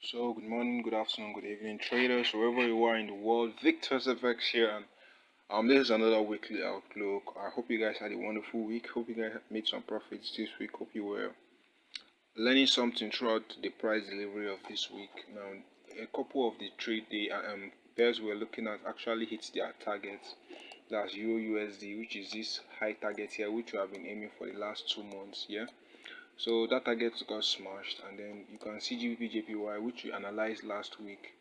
So good morning, good afternoon, good evening, traders, wherever you are in the world. FOREX here, and this is another weekly outlook. I hope you guys had a wonderful week. Hope you guys made some profits this week. Hope you were learning something throughout the price delivery of this week. Now, a couple of the pairs we're looking at actually hit their targets. That's EURUSD, which is this high target here, which we have been aiming for the last 2 months. Yeah. So that target got smashed, and then you can see GBPJPY, which we analyzed last week.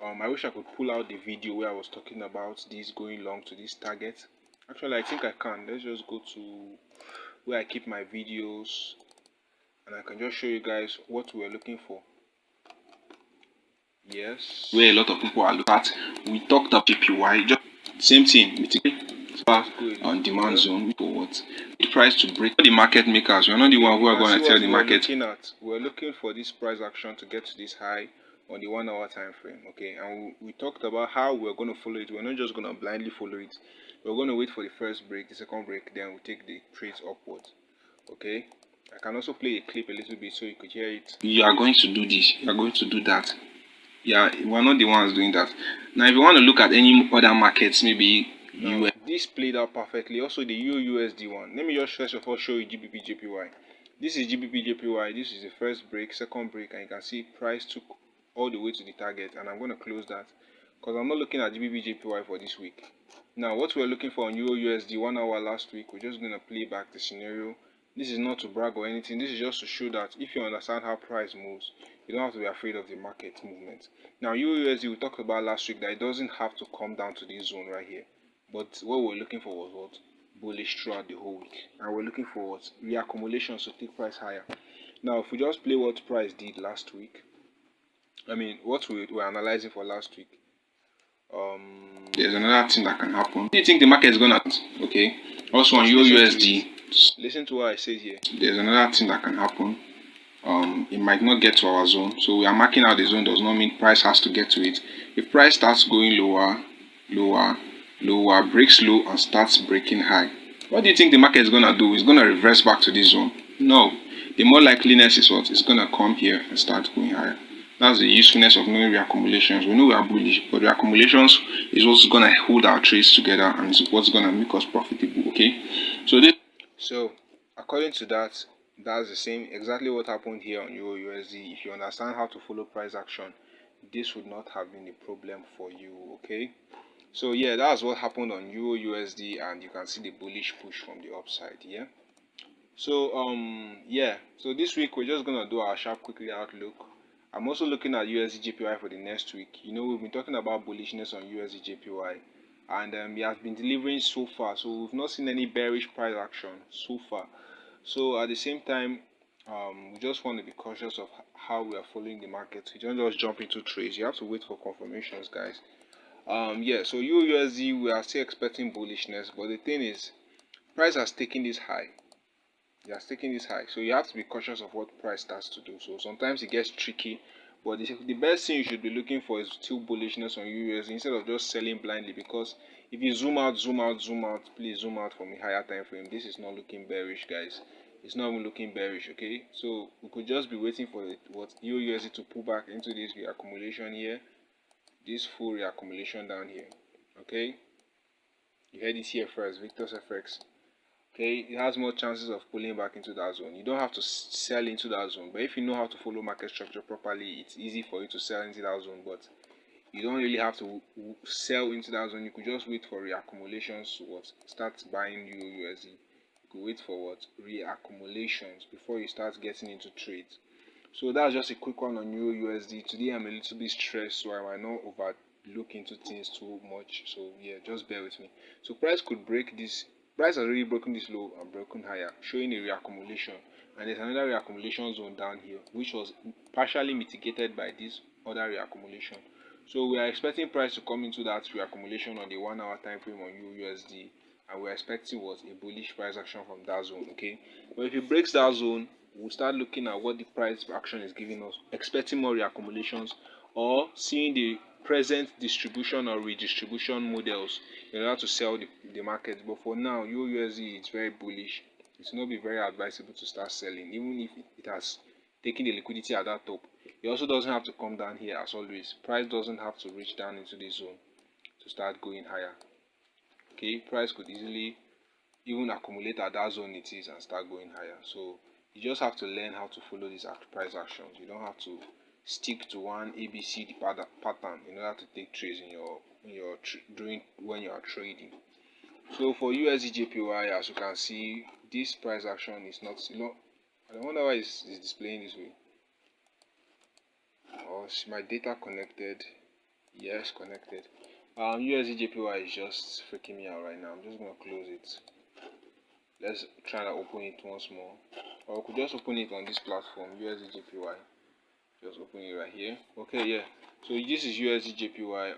I wish I could pull out the video where I was talking about this going long to this target. Actually, I think I can. Let's just go to where I keep my videos, and I can just show you guys what we're looking for. Yes. Where a lot of people are looking at. We talked about JPY, just same thing. On demand zone for what? The price to break the market makers. We're not the one who are going to tell the market. We're looking for this price action to get to this high on the 1 hour time frame. Okay, and we talked about how we're going to follow it. We're not just going to blindly follow it. We're going to wait for the first break, the second break, then we take the trades upwards. Okay, I can also play a clip a little bit so you could hear it. You are going to do this, you are going to do that. Yeah, we're not the ones doing that. Now if you want to look at any other markets, maybe this played out perfectly. Also the EURUSD one. Let me just first of all show you GBPJPY. This is GBPJPY. This is the first break, second break, and you can see price took all the way to the target, and I'm going to close that because I'm not looking at GBPJPY for this week. Now what we're looking for on EURUSD 1 hour last week, we're just going to play back the scenario. This is not to brag or anything. This is just to show that if you understand how price moves, you don't have to be afraid of the market movement. Now EURUSD, we talked about last week that it doesn't have to come down to this zone right here. But what we're looking for was what? Bullish throughout the whole week. And we're looking for what? Reaccumulations to take price higher. Now, if we just play what price did last week, what we were analyzing for last week, there's another thing that can happen. Do you think the market is gonna? Okay. Also on EURUSD, listen to what I said here. There's another thing that can happen. It might not get to our zone, so we are marking out the zone. Does not mean price has to get to it. If price starts going lower, breaks low and starts breaking high, what do you think the market is gonna do? It's gonna reverse back to this zone? No. The more likeliness is what? It's gonna come here and start going higher. That's the usefulness of knowing reaccumulations. We know we are bullish, but reaccumulations is what's gonna hold our trades together and it's what's gonna make us profitable. Okay. So according to that, that's the same exactly what happened here on EURUSD. If you understand how to follow price action, this would not have been a problem for you. Okay. So yeah, that's what happened on EURUSD, and you can see the bullish push from the upside. Yeah. So so this week we're just gonna do our sharp quickly outlook. I'm also looking at USDJPY for the next week. You know, we've been talking about bullishness on USDJPY, and we have been delivering so far. So we've not seen any bearish price action so far. So at the same time, we just want to be cautious of how we are following the market. You don't just jump into trades. You have to wait for confirmations, guys. So EURUSD, we are still expecting bullishness, but the thing is, price has taken this high. It has taken this high, so you have to be cautious of what price starts to do. So sometimes it gets tricky, but the best thing you should be looking for is still bullishness on EURUSD instead of just selling blindly. Because if you zoom out, please zoom out from a higher time frame. This is not looking bearish, guys. It's not even looking bearish. Okay, so we could just be waiting for what EURUSD to pull back into this reaccumulation here. This full reaccumulation down here. Okay, you heard it here first. FOREX. Okay, it has more chances of pulling back into that zone. You don't have to sell into that zone, but if you know how to follow market structure properly, it's easy for you to sell into that zone. But you don't really have to sell into that zone. You could just wait for reaccumulations to what start buying EURUSD. You could wait for what reaccumulations before you start getting into trades. So that's just a quick one on EURUSD. Today I'm a little bit stressed, so I might not overlook into things too much. So yeah, just bear with me. So price could break this. Price has already broken this low and broken higher, showing a reaccumulation. And there's another reaccumulation zone down here, which was partially mitigated by this other reaccumulation. So we are expecting price to come into that reaccumulation on the 1 hour time frame on EURUSD, and we're expecting was a bullish price action from that zone. Okay, but if it breaks that zone, we'll start looking at what the price action is giving us, expecting more reaccumulations or seeing the present distribution or redistribution models in order to sell the market. But for now, EURUSD is very bullish. It's not be very advisable to start selling, even if it has taken the liquidity at that top. It also doesn't have to come down here as always. Price doesn't have to reach down into this zone to start going higher. Okay, price could easily even accumulate at that zone it is and start going higher. So you just have to learn how to follow these price actions. You don't have to stick to one ABCD pattern in order to take trades in your during when you are trading. So for USDJPY, as you can see, this price action is not, I wonder why it's displaying this way. Or is my data connected? Yes, connected. USDJPY is just freaking me out right now. I'm just gonna close it. Let's try to open it once more, or we could just open it on this platform, USDJPY. Just open it right here. Okay, yeah. So this is USDJPY.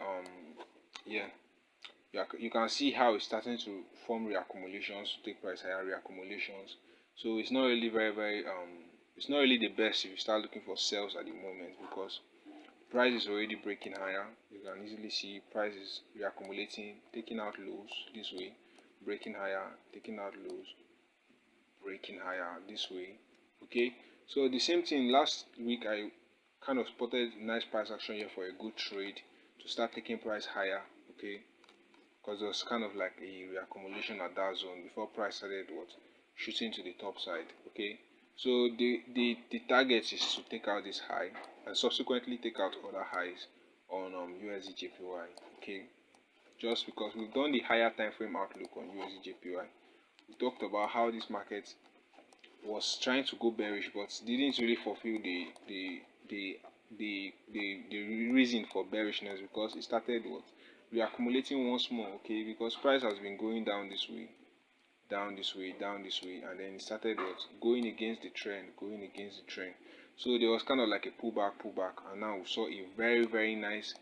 Yeah. You can see how it's starting to form reaccumulations to take price higher reaccumulations. So it's not really it's not really the best if you start looking for sales at the moment, because price is already breaking higher. You can easily see price is reaccumulating, taking out lows this way, breaking higher, taking out lows, breaking higher this way. Okay, so the same thing last week, I kind of spotted nice price action here for a good trade to start taking price higher. Okay, because there was kind of like a reaccumulation at that zone before price started shooting to the top side. Okay, so the target is to take out this high and subsequently take out other highs on USDJPY. Okay, just because we've done the higher time frame outlook on USDJPY, we talked about how this market was trying to go bearish but didn't really fulfill the reason for bearishness, because it started reaccumulating once more. Okay, because price has been going down this way, down this way, down this way, and then it started going against the trend, so there was kind of like a pullback, and now we saw a very nice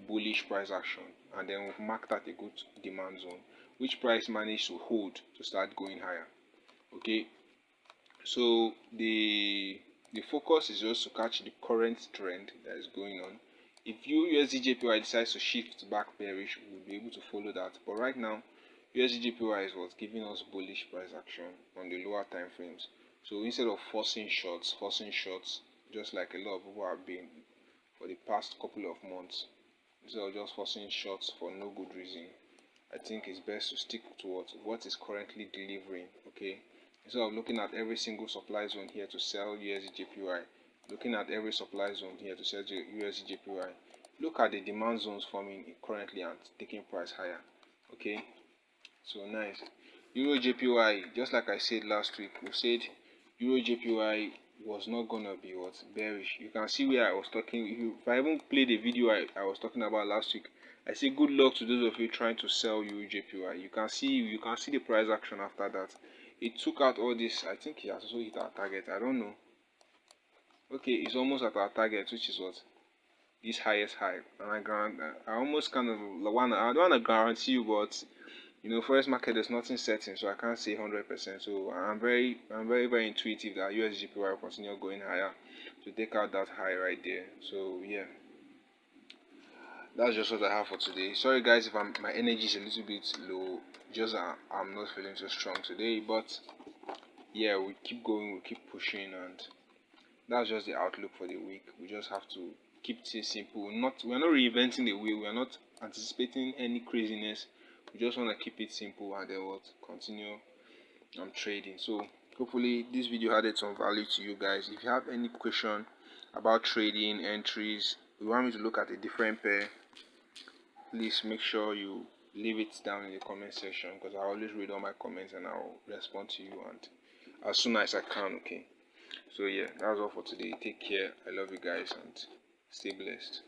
bullish price action, and then we've marked at a good demand zone, which price managed to hold to start going higher. Okay, so the focus is just to catch the current trend that is going on. If USDJPY decides to shift back bearish, we'll be able to follow that. But right now, USDJPY is what's giving us bullish price action on the lower time frames. So instead of forcing shots, just like a lot of people have been for the past couple of months, instead of just forcing shots for no good reason, I think it's best to stick to what is currently delivering. Okay, instead of looking at every single supply zone here to sell USDJPY, looking at every supply zone here to sell USDJPY, look at the demand zones forming currently and taking price higher. Okay, so nice. EURJPY, just like I said last week, we said EURJPY was not gonna be bearish. You can see where I was talking. If I even played the video I was talking about last week, I say good luck to those of you trying to sell EURJPY. You can see the price action after that. It took out all this. I think it has also hit our target. I don't know. Okay, it's almost at our target, which is this highest high. And I almost kind of I don't want to guarantee you, but forex market, there's nothing certain, so I can't say 100%. So I'm very intuitive that USDJPY will continue going higher to take out that high right there. So yeah, that's just what I have for today. Sorry guys if my energy is a little bit low, just I'm not feeling so strong today, but yeah, we keep going, we keep pushing, and that's just the outlook for the week. We just have to keep things simple. We're not reinventing the wheel. We're not anticipating any craziness. We just want to keep it simple, and then continue trading. So hopefully this video added some value to you guys. If you have any question about trading, entries, you want me to look at a different pair, please make sure you leave it down in the comment section, because I always read all my comments and I'll respond to you and as soon as I can. Okay, so yeah, that's all for today. Take care. I love you guys and stay blessed.